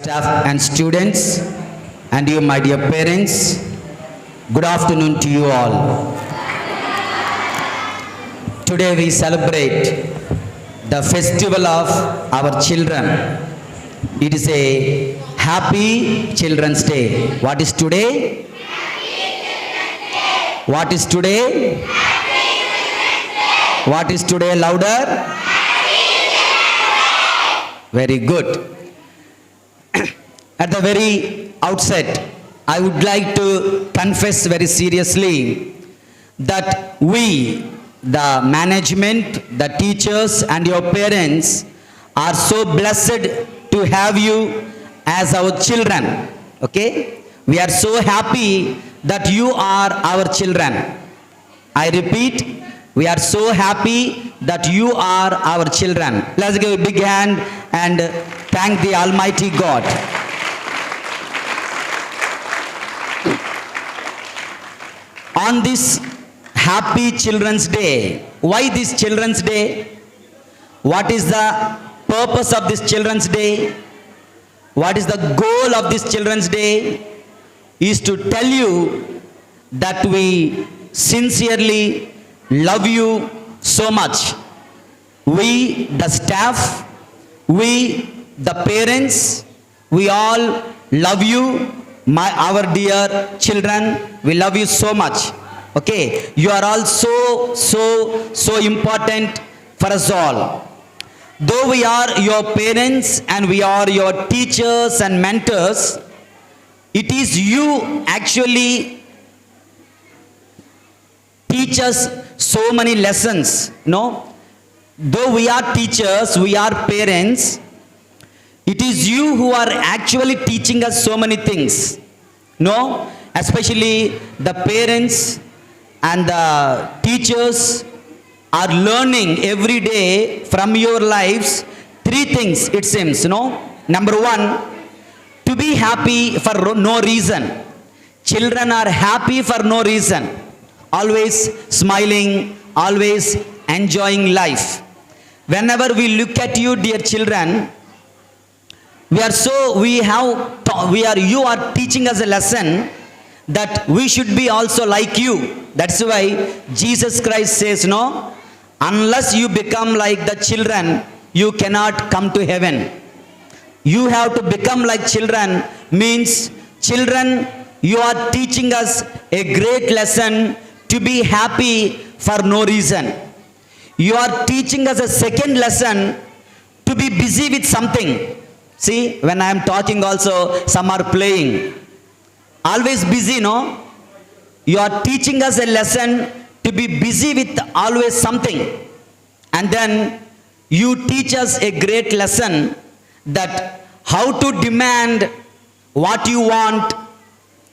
Staff and students, and you, my dear parents, good afternoon to you all. Today we celebrate the festival of our children. It is a happy Children's Day. What is today? What is today? What is today? Louder. Very good. At the very outset, I would like to confess very seriously that we, the management, the teachers and your parents are so blessed to have you as our children. Okay? We are so happy that you are our children. I repeat, we are so happy that you are our children. Let's give a big hand and thank the Almighty God. On this happy Children's Day, why this Children's Day? What is the purpose of this Children's Day? What is the goal of this Children's Day? Is to tell you that we sincerely love you so much. We, the staff, we, the parents, we all love you, our dear children. We love you so much. Okay, you are all so important for us all. Though we are your parents and we are your teachers and mentors, it is you actually teach us so many lessons. No, though we are teachers, we are parents, it is you who are actually teaching us so many things. No, especially the parents and the teachers are learning every day from your lives three things, it seems. No, number one, to be happy for no reason. Children are happy for no reason, always smiling, always enjoying life. Whenever we look at you, dear children, you are teaching us a lesson that we should be also like you. That's why Jesus Christ says, no, unless you become like the children, you cannot come to heaven. You have to become like children, means children, you are teaching us a great lesson to be happy for no reason. You are teaching us a second lesson to be busy with something. See, when I am talking also, some are playing. Always busy, no? You are teaching us a lesson to be busy with always something. And then you teach us a great lesson that how to demand what you want.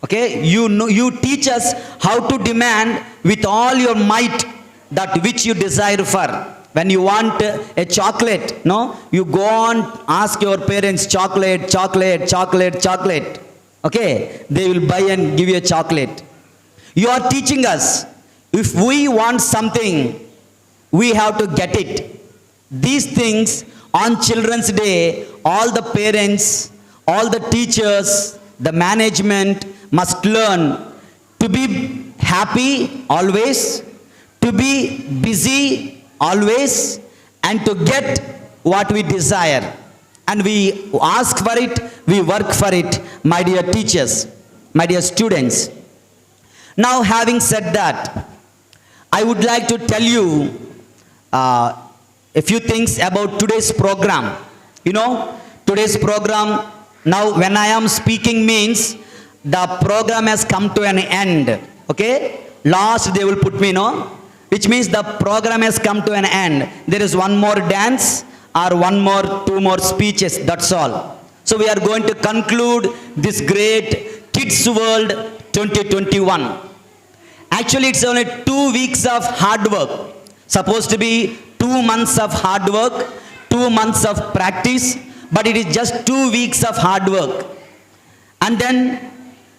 Okay, you teach us how to demand with all your might that which you desire for. When you want a chocolate, no, you go on ask your parents chocolate. Okay, they will buy and give you a chocolate. You are teaching us, if we want something, we have to get it. These things on Children's Day, all the parents, all the teachers, the management must learn to be happy always, to be busy always, and to get what we desire. And we ask for it, we work for it, my dear teachers, my dear students. Now, having said that, I would like to tell you a few things about today's program. You know, today's program, now when I am speaking means the program has come to an end. Okay, last they will put me, no, which means the program has come to an end. There is one more dance or two more speeches, that's all. So we are going to conclude this great Kids World 2021. Actually, it's only 2 weeks of hard work. Supposed to be 2 months of hard work, 2 months of practice, but it is just 2 weeks of hard work. And then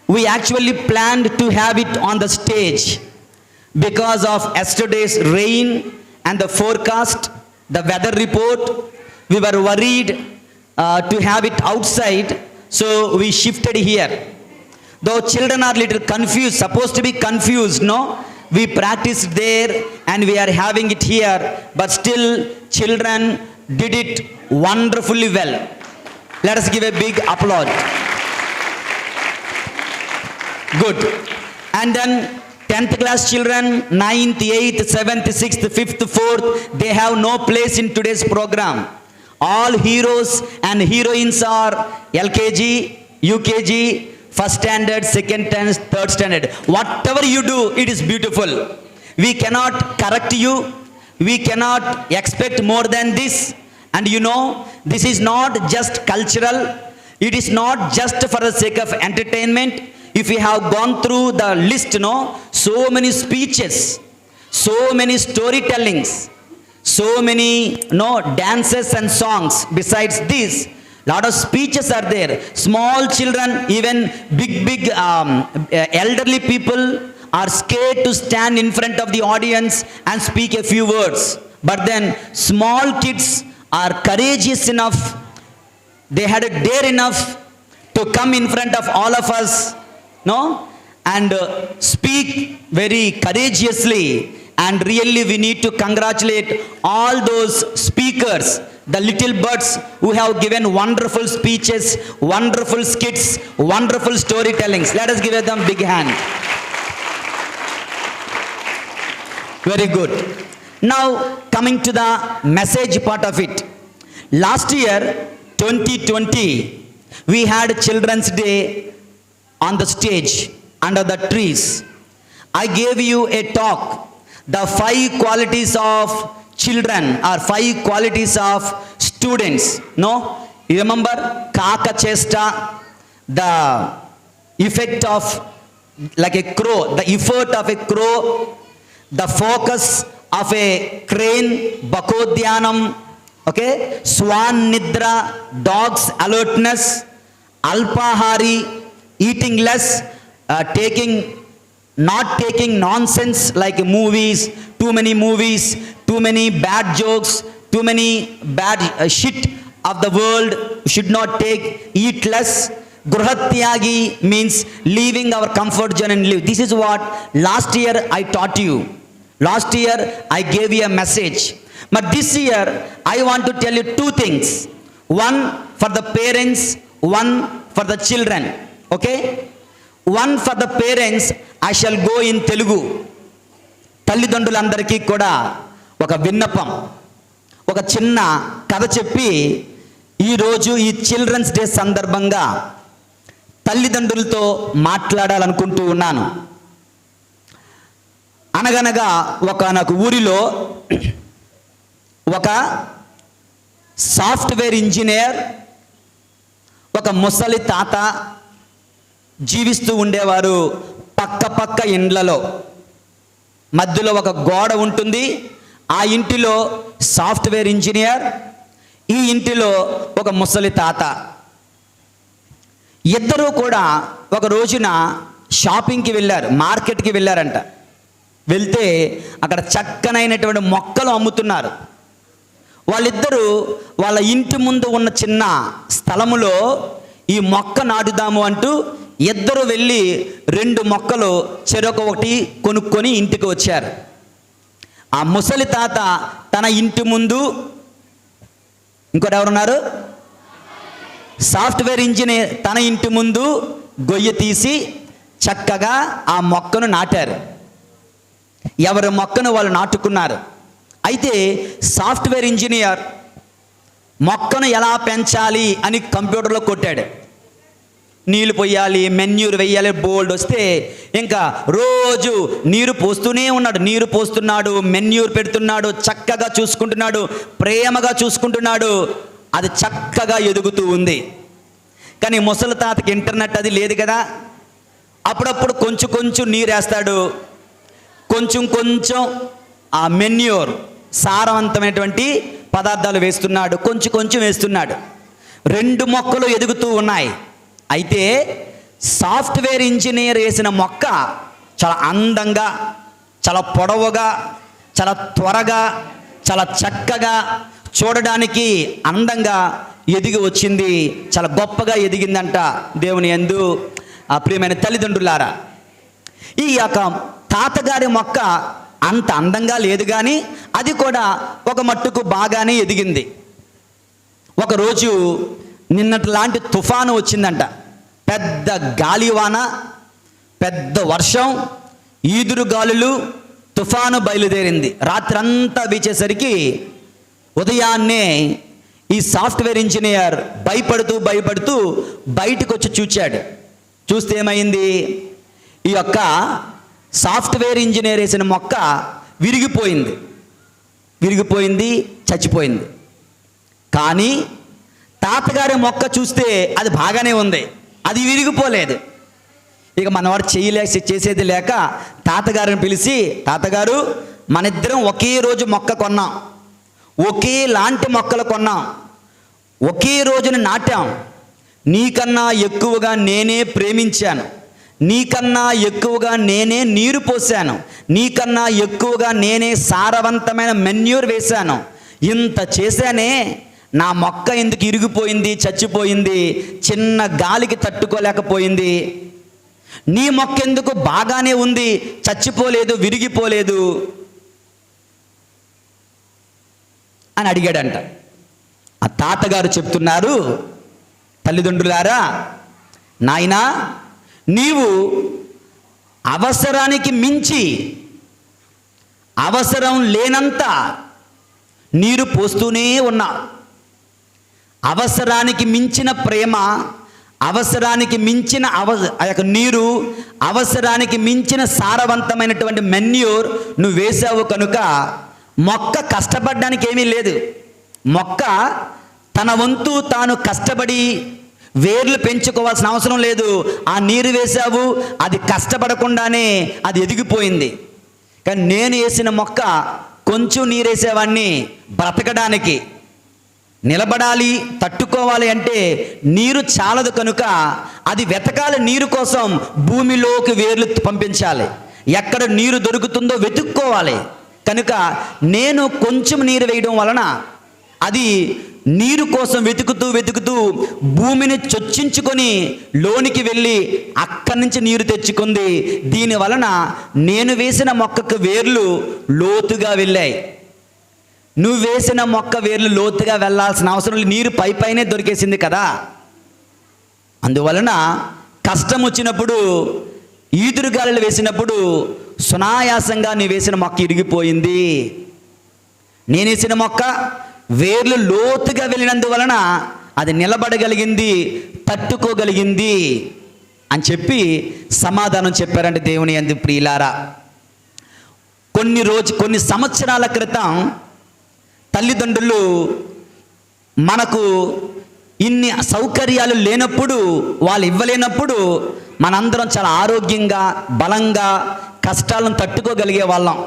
we actually planned to have it on the stage. Because of yesterday's rain and the forecast, the weather report, we were worried to have it outside. So we shifted here. Though children are little confused, supposed to be confused, no? We practiced there and we are having it here, but still children did it wonderfully well. Let us give a big applause. Good. And then 10th class children, 9th, 8th, 7th, 6th, 5th, 4th, they have no place in today's program. All heroes and heroines are LKG, UKG, first standard, second standard, third standard. Whatever you do, it is beautiful. We cannot correct you. We cannot expect more than this. And you know, this is not just cultural. It is not just for the sake of entertainment. If we have gone through the list, no, so many speeches, so many storytellings, so many dances and songs. Besides this, lot of speeches are there. Small children, even big elderly people are scared to stand in front of the audience and speak a few words. But then small kids are courageous enough, they had a dare enough to come in front of all of us, no, and speak very courageously. And really we need to congratulate all those speakers, the little birds who have given wonderful speeches, wonderful skits, wonderful storytellings. Let us give them big hand. Very good. Now coming to the message part of it. Last year 2020 we had Children's Day on the stage under the trees. I gave you a talk, the 5 qualities of children or 5 qualities of students. No, you remember Kaka Chesta, the effect of like a crow, the effort of a crow, the focus of a crane, Bakodhyanam, okay, Swan Nidra, dog's alertness, Alpahari, eating less, not taking nonsense like movies, too many movies, too many bad jokes, too many bad shit of the world should not take, eat less. Gruhatyagi means leaving our comfort zone and live. This is what last year I taught you. Last year I gave you a message. But this year I want to tell you 2 things. One for the parents, one for the children. Okay? One for the parents, I shall go in Telugu. తల్లిదండ్రులందరికీ కూడా ఒక విన్నపం, ఒక చిన్న కథ చెప్పి ఈరోజు ఈ children's day సందర్భంగా తల్లిదండ్రులతో మాట్లాడాలనుకుంటూ ఉన్నాను. అనగనగా ఒకనొక ఊరిలో ఒక సాఫ్ట్వేర్ ఇంజనీర్, ఒక ముసలి తాత జీవిస్తూ ఉండేవారు. పక్క ఇండ్లలో మధ్యలో ఒక గోడ ఉంటుంది. ఆ ఇంటిలో సాఫ్ట్వేర్ ఇంజనీర్, ఈ ఇంటిలో ఒక ముసలి తాత. ఇద్దరూ కూడా ఒక రోజున షాపింగ్కి వెళ్ళారు, మార్కెట్కి వెళ్ళారంట. వెళ్తే అక్కడ చక్కనైనటువంటి మొక్కలు అమ్ముతున్నారు. వాళ్ళిద్దరూ వాళ్ళ ఇంటి ముందు ఉన్న చిన్న స్థలములో ఈ మొక్క నాటుదాము అంటూ ఇద్దరు వెళ్ళి 2 మొక్కలు చెరొకటి కొనుక్కొని ఇంటికి వచ్చారు. ఆ ముసలి తాత తన ఇంటి ముందు, ఇంకోటి ఎవరున్నారు, సాఫ్ట్వేర్ ఇంజనీర్ తన ఇంటి ముందు గొయ్య తీసి చక్కగా ఆ మొక్కను నాటారు. ఎవరి మొక్కను వాళ్ళు నాటుకున్నారు. అయితే సాఫ్ట్వేర్ ఇంజనీర్ మొక్కను ఎలా పెంచాలి అని కంప్యూటర్లో కొట్టాడు. నీళ్లు పోయాలి, మెన్యూర్ వేయాలి, బోల్డ్ వస్తే ఇంకా రోజు నీరు పోస్తూనే ఉన్నాడు. నీరు పోస్తున్నాడు, మెన్యూర్ పెడుతున్నాడు, చక్కగా చూసుకుంటున్నాడు, ప్రేమగా చూసుకుంటున్నాడు. అది చక్కగా ఎదుగుతూ ఉంది. కానీ ముసలి తాతకి ఇంటర్నెట్ అది లేదు కదా. అప్పుడప్పుడు కొంచెం నీరు వేస్తాడు, కొంచెం ఆ మెన్యూర్ సారవంతమైనటువంటి పదార్థాలు వేస్తున్నాడు, కొంచెం వేస్తున్నాడు. 2 మొక్కలు ఎదుగుతూ ఉన్నాయి. అయితే సాఫ్ట్వేర్ ఇంజనీర్ వేసిన మొక్క చాలా అందంగా, చాలా పొడవుగా, చాలా త్వరగా, చాలా చక్కగా, చూడడానికి అందంగా ఎదిగి వచ్చింది, చాలా గొప్పగా ఎదిగిందంట దేవుని యందు ప్రియమైన తల్లిదండ్రులారా. ఈ యొక్క తాతగారి మొక్క అంత అందంగా లేదు కానీ అది కూడా ఒక మట్టుకు బాగానే ఎదిగింది. ఒకరోజు నిన్నటి లాంటి తుఫాను వచ్చిందంట. పెద్ద గాలివాన, పెద్ద వర్షం, ఈదురు గాలులు, తుఫాను బయలుదేరింది. రాత్రంతా వీచేసరికి ఉదయాన్నే ఈ సాఫ్ట్వేర్ ఇంజనీర్ భయపడుతూ బయటకు వచ్చి చూచాడు. చూస్తే ఏమైంది, ఈ యొక్క సాఫ్ట్వేర్ ఇంజనీర్ వేసిన మొక్క విరిగిపోయింది, చచ్చిపోయింది. కానీ తాతగారి మొక్క చూస్తే అది బాగానే ఉంది, అది విరిగిపోలేదు. ఇక మనవాడు చేసేది లేక తాతగారిని పిలిచి, తాతగారు మనిద్దరం ఒకే రోజు మొక్క కొన్నాం, ఒకేలాంటి మొక్కలు కొన్నాం, ఒకే రోజున నాటాం, నీకన్నా ఎక్కువగా నేనే ప్రేమించాను, నీకన్నా ఎక్కువగా నేనే నీరు పోసాను, నీకన్నా ఎక్కువగా నేనే సారవంతమైన మెన్యూర్ వేశాను, ఇంత చేశానే, నా మొక్క ఎందుకు ఇరిగిపోయింది, చచ్చిపోయింది, చిన్న గాలికి తట్టుకోలేకపోయింది, నీ మొక్క ఎందుకు బాగానే ఉంది, చచ్చిపోలేదు, విరిగిపోలేదు అని అడిగాడంట. ఆ తాతగారు చెప్తున్నారు, తల్లిదండ్రులారా, నాయనా నీవు అవసరానికి మించి అవసరం లేనంత నీరు పోస్తూనే ఉన్నావు. అవసరానికి మించిన ప్రేమ, అవసరానికి మించిన నీరు, అవసరానికి మించిన సారవంతమైనటువంటి మెన్యూర్ నువ్వు వేసావు కనుక మొక్క కష్టపడడానికి ఏమీ లేదు. మొక్క తన వంతు తాను కష్టపడి వేర్లు పెంచుకోవాల్సిన అవసరం లేదు. ఆ నీరు వేసావు, అది కష్టపడకుండానే అది ఎదిగిపోయింది. కానీ నేను వేసిన మొక్క కొంచెం నీరేసేవాడిని, బ్రతకడానికి నిలబడాలి, తట్టుకోవాలి అంటే నీరు చాలదు కనుక అది వెతకాలి, నీరు కోసం భూమిలోకి వేర్లు పంపించాలి, ఎక్కడ నీరు దొరుకుతుందో వెతుక్కోవాలి. కనుక నేను కొంచెం నీరు వేయడం వలన అది నీరు కోసం వెతుకుతూ భూమిని చొచ్చించుకొని లోనికి వెళ్ళి అక్కడి నుంచి నీరు తెచ్చుకుంది. దీని వలన నేను వేసిన మొక్కకు వేర్లు లోతుగా వెళ్ళాయి. నువ్వు వేసిన మొక్క వేర్లు లోతుగా వెళ్ళాల్సిన అవసరం లేదు, నీరు పైనే దొరికేసింది కదా. అందువలన కష్టం వచ్చినప్పుడు, ఈదురుగాలులు వేసినప్పుడు సునాయాసంగా నీ వేసిన మొక్క ఇరిగిపోయింది. నేను వేసిన మొక్క వేర్లు లోతుగా వెళ్ళినందువలన అది నిలబడగలిగింది, తట్టుకోగలిగింది అని చెప్పి సమాధానం చెప్పారంటే దేవుని యందు ప్రియులారా. కొన్ని సంవత్సరాల క్రితం తల్లిదండ్రులు మనకు ఇన్ని సౌకర్యాలు లేనప్పుడు, వాళ్ళు ఇవ్వలేనప్పుడు మనందరం చాలా ఆరోగ్యంగా, బలంగా కష్టాలను తట్టుకోగలిగే వాళ్ళం.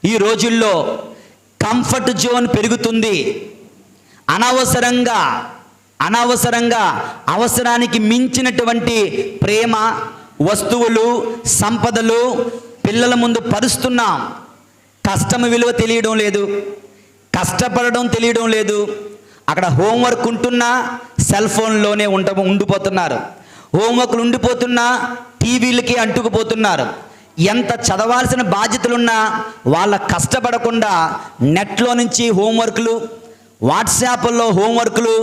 ఈ రోజుల్లో కంఫర్ట్ జోన్ పెరుగుతుంది. అనవసరంగా అవసరానికి మించినటువంటి ప్రేమ, వస్తువులు, సంపదలు పిల్లల ముందు పరుస్తున్నాం. కష్టం విలువ తెలియడం లేదు, కష్టపడడం తెలియడం లేదు. అక్కడ హోంవర్క్ ఉంటున్నా సెల్ ఫోన్లోనే ఉండిపోతున్నారు, హోంవర్క్లు ఉండిపోతున్నా టీవీలకి అంటుకుపోతున్నారు. ఎంత చదవాల్సిన బాధ్యతలున్నా వాళ్ళ కష్టపడకుండా నెట్లో నుంచి హోంవర్క్లు, వాట్సాప్లో హోంవర్క్లు,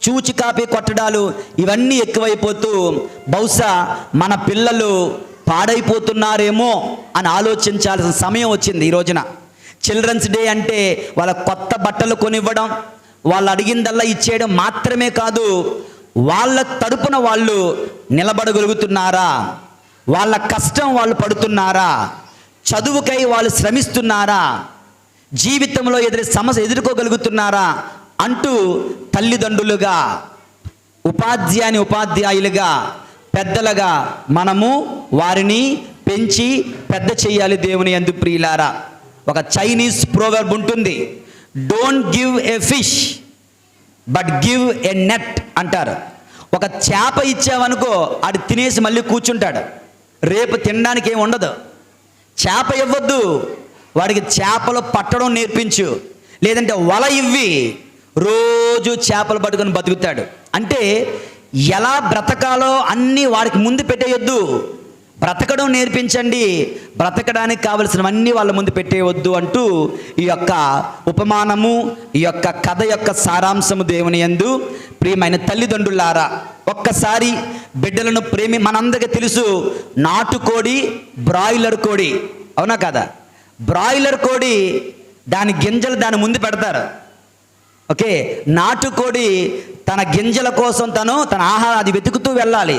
చూచి కాపీ కొట్టడాలు ఇవన్నీ ఎక్కువైపోతూ బహుశా మన పిల్లలు పాడైపోతున్నారేమో అని ఆలోచించాల్సిన సమయం వచ్చింది ఈ రోజున. చిల్డ్రన్స్ డే అంటే వాళ్ళ కొత్త బట్టలు కొనివ్వడం, వాళ్ళు అడిగిందల్లా ఇచ్చేయడం మాత్రమే కాదు, వాళ్ళ తరపున వాళ్ళు నిలబడగలుగుతున్నారా, వాళ్ళ కష్టం వాళ్ళు పడుతున్నారా, చదువుకై వాళ్ళు శ్రమిస్తున్నారా, జీవితంలో సమస్య ఎదుర్కోగలుగుతున్నారా అంటూ తల్లిదండ్రులుగా, ఉపాధ్యాయులుగా, పెద్దలుగా మనము వారిని పెంచి పెద్ద చేయాలి దేవుని యందు ప్రియులారా. ఒక చైనీస్ ప్రోవర్బ్ ఉంటుంది, don't give a fish but give a net అంటారు. ఒక చేప ఇచ్చావనుకో అది తినేసి మళ్ళీ కూర్చుంటాడు, రేపు తినడానికి ఏమి ఉండదు. చేప ఇవ్వద్దు, వాడికి చేపలు పట్టడం నేర్పించు, లేదంటే వల ఇవ్వి రోజు చేపలు పట్టుకొని బతుకుతాడు. అంటే ఎలా బ్రతకాలో అన్నీ వాడికి ముందు పెట్టేయొద్దు, బ్రతకడం నేర్పించండి, బ్రతకడానికి కావలసినవన్నీ వాళ్ళ ముందు పెట్టేయవద్దు అంటూ ఈ యొక్క ఉపమానము, ఈ యొక్క కథ యొక్క సారాంశము దేవుని యందు ప్రియమైన తల్లిదండ్రులారా, ఒక్కసారి బిడ్డలను మనందరికీ తెలుసు, నాటుకోడి, బ్రాయిలర్ కోడి, అవునా కదా? బ్రాయిలర్ కోడి దాని గింజలు దాని ముందు పెడతారు. ఓకే, నాటుకోడి తన గింజల కోసం తన ఆహారం అది వెతుకుతూ వెళ్ళాలి.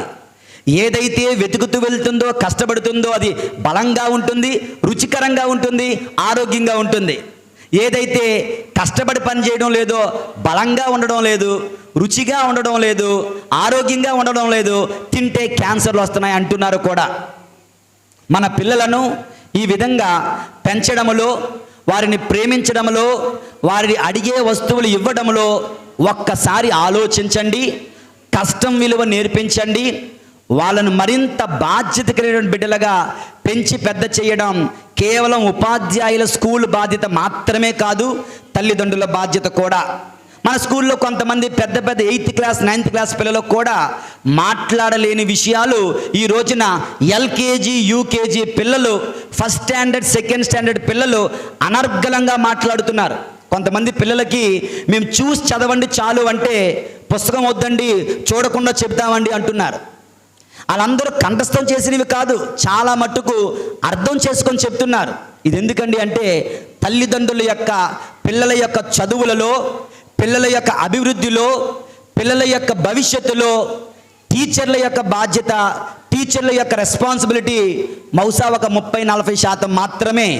ఏదైతే వెతుకుతూ వెళ్తుందో, కష్టపడుతుందో అది బలంగా ఉంటుంది, రుచికరంగా ఉంటుంది, ఆరోగ్యంగా ఉంటుంది. ఏదైతే కష్టపడి పని చేయడం లేదో, బలంగా ఉండడం లేదు, రుచిగా ఉండడం లేదు, ఆరోగ్యంగా ఉండడం లేదు, తింటే క్యాన్సర్లు వస్తున్నాయి అంటున్నారు కూడా. మన పిల్లలను ఈ విధంగా పెంచడంలో, వారిని ప్రేమించడంలో, వారిని అడిగే వస్తువులు ఇవ్వడంలో ఒక్కసారి ఆలోచించండి. కష్టం విలువ నేర్పించండి. వాళ్ళను మరింత బాధ్యత కలిగిన బిడ్డలుగా పెంచి పెద్ద చేయడం కేవలం ఉపాధ్యాయుల స్కూల్ బాధ్యత మాత్రమే కాదు, తల్లిదండ్రుల బాధ్యత కూడా. మన స్కూల్లో కొంతమంది పెద్ద 8th క్లాస్ 9th క్లాస్ పిల్లలకు కూడా మాట్లాడలేని విషయాలు ఈ రోజున ఎల్కేజీ యూకేజీ పిల్లలు, ఫస్ట్ స్టాండర్డ్ సెకండ్ స్టాండర్డ్ పిల్లలు అనర్గళంగా మాట్లాడుతున్నారు. కొంతమంది పిల్లలకి మేము చూసి చదవండి చాలు అంటే పుస్తకం వద్దండి, చూడకుండా చెప్తామండి అంటున్నారు. వాళ్ళందరూ కంఠస్థం చేసినవి కాదు, చాలా మట్టుకు అర్థం చేసుకొని చెప్తున్నారు. ఇది ఎందుకండి అంటే తల్లిదండ్రుల యొక్క పిల్లల యొక్క చదువులలో, పిల్లల యొక్క అభివృద్ధిలో, పిల్లల యొక్క భవిష్యత్తులో టీచర్ల యొక్క బాధ్యత, టీచర్ల యొక్క రెస్పాన్సిబిలిటీ బహుశా ఒక 30-40% మాత్రమే.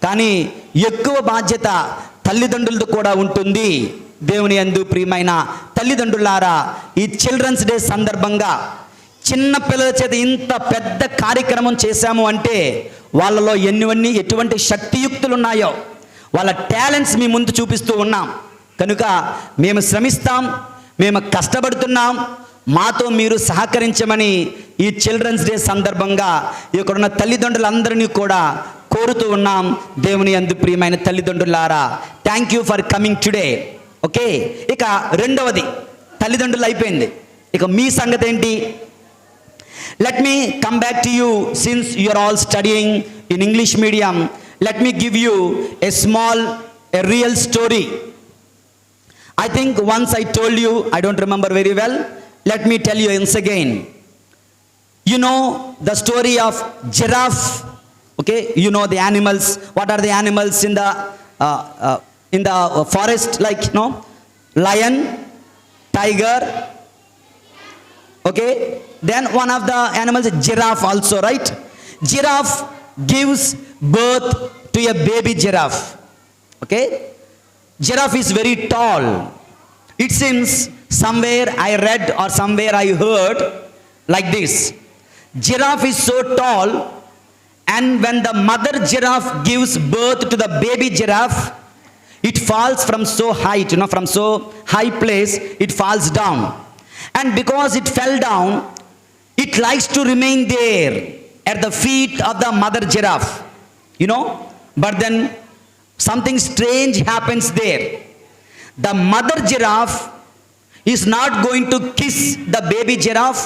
కానీ ఎక్కువ బాధ్యత తల్లిదండ్రులతో కూడా ఉంటుంది. దేవుని యందు ప్రియమైన తల్లిదండ్రులారా, ఈ చిల్డ్రన్స్ డే సందర్భంగా చిన్న పిల్లల చేత ఇంత పెద్ద కార్యక్రమం చేశాము అంటే వాళ్ళలో ఎటువంటి శక్తియుక్తులు ఉన్నాయో, వాళ్ళ టాలెంట్స్ మీ ముందు చూపిస్తూ ఉన్నాం. కనుక మేము శ్రమిస్తాం, మేము కష్టపడుతున్నాం, మాతో మీరు సహకరించమని ఈ చిల్డ్రన్స్ డే సందర్భంగా ఇక్కడున్న తల్లిదండ్రులందరినీ కూడా కోరుతూ ఉన్నాం. దేవుని యందు ప్రియమైన తల్లిదండ్రులారా, thank you for coming today. Okay, ఇక రెండవది తల్లిదండ్రులు అయిపోయింది, ఇక మీ సంగతి ఏంటి? Let me come back to you, since you are all studying in English medium. Let me give you a real story. I think once I told you, I don't remember very well. Let me tell you once again. You know the story of giraffe. Okay, you know the animals. What are the animals in the forest? Like, no, lion, tiger. Okay, then one of the animals is giraffe also, right? Giraffe gives birth to a baby giraffe. Okay, giraffe is very tall. It seems somewhere I read or somewhere I heard like this: giraffe is so tall, and when the mother giraffe gives birth to the baby giraffe, it falls from so height, from so high place, it falls down. And because it fell down, it likes to remain there at the feet of the mother giraffe, but then something strange happens there. The mother giraffe is not going to kiss the baby giraffe.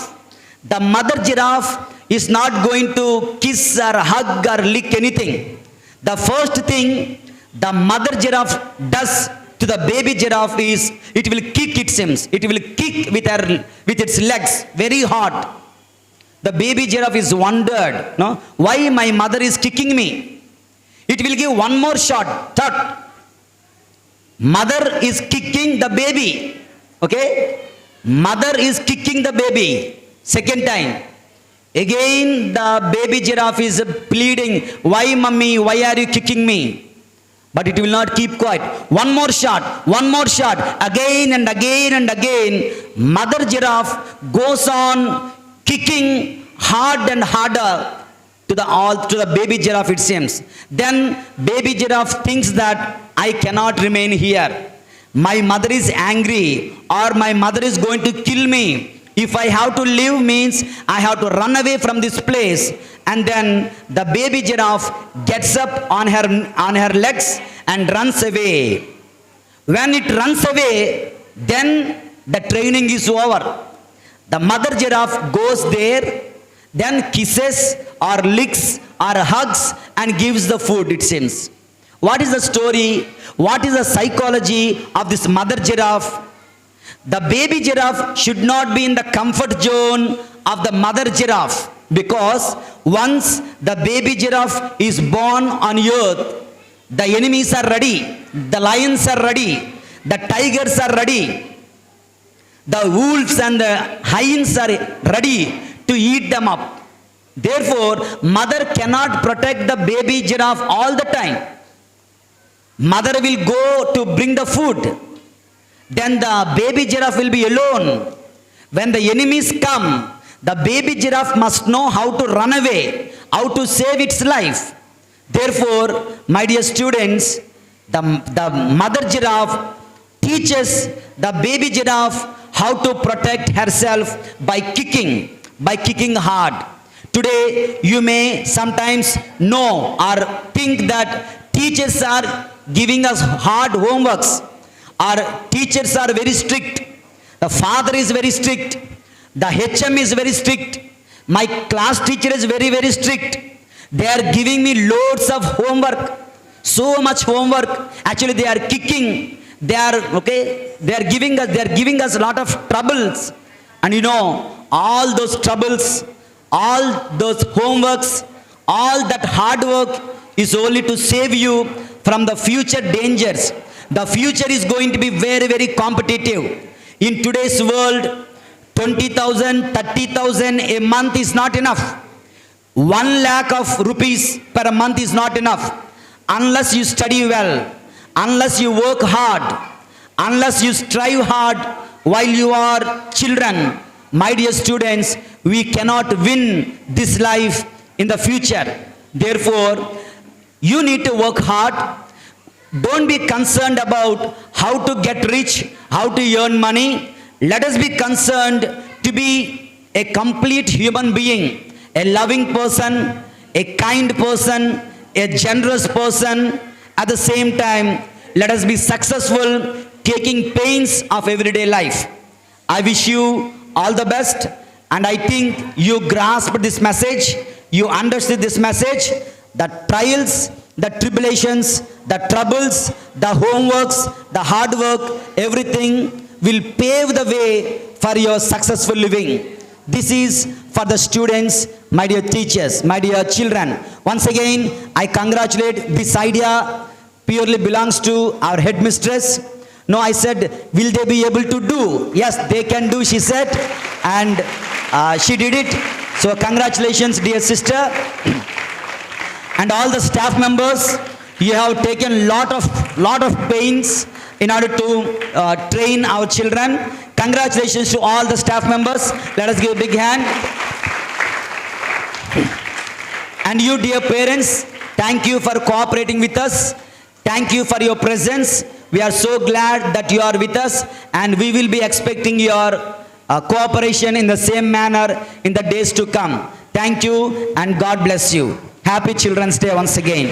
The mother giraffe is not going to kiss or hug or lick anything. The first thing the mother giraffe does to the baby giraffe is it will kick, it seems. It will kick with its legs very hard. The baby giraffe is wondered, why my mother is kicking me. It will give one more shot. Thud. Mother is kicking the baby. Okay, mother is kicking the baby. Second time, again the baby giraffe is pleading, why mummy, why are you kicking me? But it will not keep quiet. One more shot, again and again and again. Mother giraffe goes on kicking hard and harder to the baby giraffe, it seems. Then baby giraffe thinks that I cannot remain here. My mother is angry, or my mother is going to kill me. If I have to live means I have to run away from this place. And then the baby giraffe gets up on her legs and runs away. When it runs away, then the training is over. The mother giraffe goes there, then kisses or licks or hugs and gives the food, it seems. What is the story? What is the psychology of this mother giraffe? The baby giraffe should not be in the comfort zone of the mother giraffe, because once the baby giraffe is born on earth, the enemies are ready, the lions are ready, the tigers are ready, the wolves and the hyenas are ready to eat them up. Therefore, mother cannot protect the baby giraffe all the time. Mother will go to bring the food. Then the baby giraffe will be alone. When the enemies come, the baby giraffe must know how to run away, how to save its life. Therefore, my dear students, the mother giraffe teaches the baby giraffe how to protect herself by kicking hard. Today, you may sometimes know or think that teachers are giving us hard homeworks. Our teachers are very strict. The father is very strict. The HM is very strict. My class teacher is very, very strict. They are giving me loads of homework. So much homework. Actually, they are kicking. They are giving us a lot of troubles. And you know, all those troubles, all those homeworks, all that hard work is only to save you from the future dangers. The future is going to be very, very competitive. In today's world, 20,000, 30,000 a month is not enough. 1 lakh of rupees per month is not enough. Unless you study well, unless you work hard, unless you strive hard while you are children, my dear students, we cannot win this life in the future. Therefore, you need to work hard. Don't be concerned about how to get rich, how to earn money. Let us be concerned to be a complete human being, a loving person, a kind person, a generous person. At the same time, let us be successful, taking pains of everyday life. I wish you all the best, and I think you grasped this message, you understood this message. The trials, the tribulations, the troubles, the homeworks, the hard work, everything will pave the way for your successful living. This is for the students, my dear teachers, my dear children. Once again, I congratulate. This idea purely belongs to our headmistress. No, I said, will they be able to do? Yes, they can do, she said. And she did it. So congratulations, dear sister. And all the staff members, you have taken lot of pains in order to train our children. Congratulations to all the staff members. Let us give a big hand. And you, dear parents, thank you for cooperating with us. Thank you for your presence. We are so glad that you are with us, and we will be expecting your cooperation in the same manner in the days to come. Thank you, and God bless you. Happy Children's Day once again.